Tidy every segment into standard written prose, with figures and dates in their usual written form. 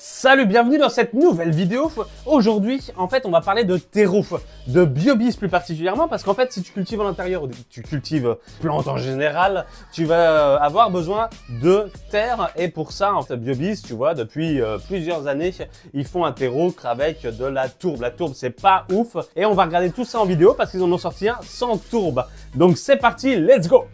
Salut, bienvenue dans cette nouvelle vidéo. Aujourd'hui, en fait, on va parler de terreau, de biobis plus particulièrement, parce qu'en fait, si tu cultives en intérieur ou tu cultives plantes en général, tu vas avoir besoin de terre. Et pour ça, en fait, biobis, tu vois, depuis plusieurs années, ils font un terreau avec de la tourbe. La tourbe, c'est pas ouf. Et on va regarder tout ça en vidéo parce qu'ils en ont sorti un sans tourbe. Donc c'est parti, let's go!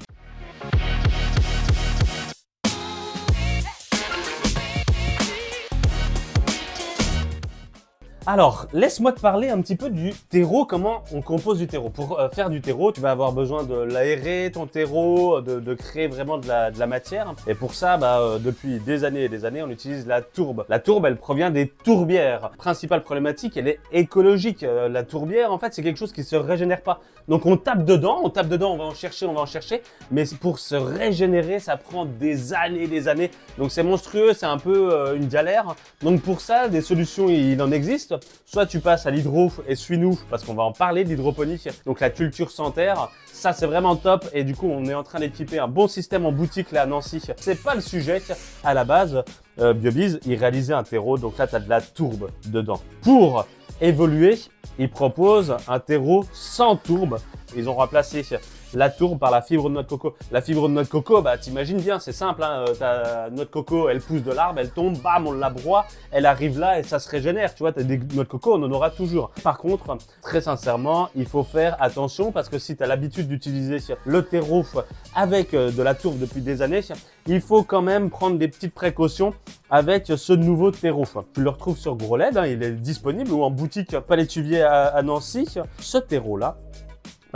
Alors, laisse-moi te parler un petit peu du terreau, comment on compose du terreau. Pour faire du terreau, tu vas avoir besoin de l'aérer, ton terreau, de créer vraiment de la matière. Et pour ça, depuis des années et des années, on utilise la tourbe. La tourbe, elle provient des tourbières. Principale problématique, elle est écologique. La tourbière, en fait, c'est quelque chose qui se régénère pas. Donc on tape dedans, on va en chercher. Mais pour se régénérer, ça prend des années, des années. Donc c'est monstrueux, c'est un peu une galère. Donc pour ça, des solutions, il en existe. Soit tu passes à l'hydro et suis-nous parce qu'on va en parler de l'hydroponie, donc la culture sans terre. Ça c'est vraiment top et du coup on est en train d'équiper un bon système en boutique là à Nancy. C'est pas le sujet à la base. Biobiz, il réalisait un terreau, donc là tu as de la tourbe dedans. Pour évoluer, ils proposent un terreau sans tourbe. Ils ont remplacé la tourbe par la fibre de noix de coco. La fibre de noix de coco, t'imagines bien, c'est simple, hein, ta noix de coco, elle pousse de l'arbre, elle tombe, bam, on la broie, elle arrive là et ça se régénère, tu vois, t'as des noix de coco, on en aura toujours. Par contre, très sincèrement, il faut faire attention parce que si tu as l'habitude d'utiliser le terreau avec de la tourbe depuis des années, il faut quand même prendre des petites précautions avec ce nouveau terreau. Tu le retrouves sur Gros LED, hein, il est disponible ou en boutique Palais Tuvier à Nancy. Ce terreau-là,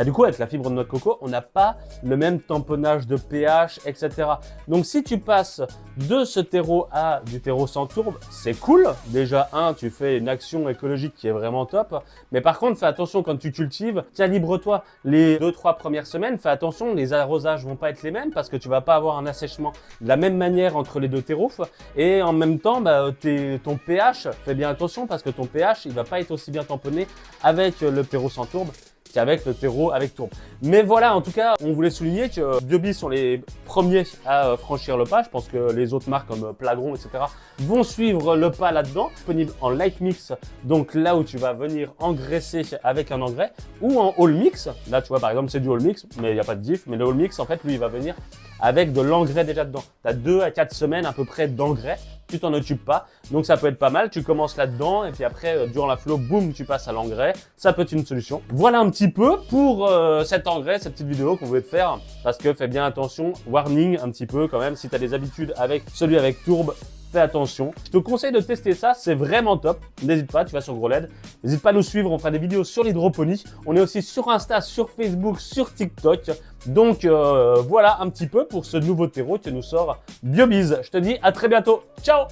du coup, avec la fibre de noix de coco, on n'a pas le même tamponnage de pH, etc. Donc, si tu passes de ce terreau à du terreau sans tourbe, c'est cool. Déjà, tu fais une action écologique qui est vraiment top. Mais par contre, fais attention quand tu cultives. Calibre-toi les 2-3 premières semaines. Fais attention, les arrosages vont pas être les mêmes parce que tu vas pas avoir un assèchement de la même manière entre les deux terreaux. Et en même temps, ton pH, fais bien attention parce que ton pH, il va pas être aussi bien tamponné avec le terreau sans tourbe qu'avec le terreau avec tourbe. Mais voilà, en tout cas, on voulait souligner que Biobis sont les premiers à franchir le pas. Je pense que les autres marques comme Plagron, etc. vont suivre le pas là-dedans. Disponible en light mix, donc là où tu vas venir engraisser avec un engrais, ou en all mix. Là, tu vois, par exemple, c'est du all mix, mais il n'y a pas de diff. Mais le all mix, en fait, lui, il va venir avec de l'engrais déjà dedans. Tu as 2 à 4 semaines à peu près d'engrais. Tu t'en occupes pas, donc ça peut être pas mal. Tu commences là-dedans et puis après, durant la flow, boum, tu passes à l'engrais. Ça peut être une solution. Voilà un petit peu pour cet engrais, cette petite vidéo qu'on voulait te faire. Parce que fais bien attention, warning un petit peu quand même. Si tu as des habitudes avec celui avec tourbe, fais attention. Je te conseille de tester ça, c'est vraiment top. N'hésite pas, tu vas sur Gros LED. N'hésite pas à nous suivre, on fera des vidéos sur l'hydroponie. On est aussi sur Insta, sur Facebook, sur TikTok. Donc voilà un petit peu pour ce nouveau terreau que nous sort Biobiz. Je te dis à très bientôt. Ciao!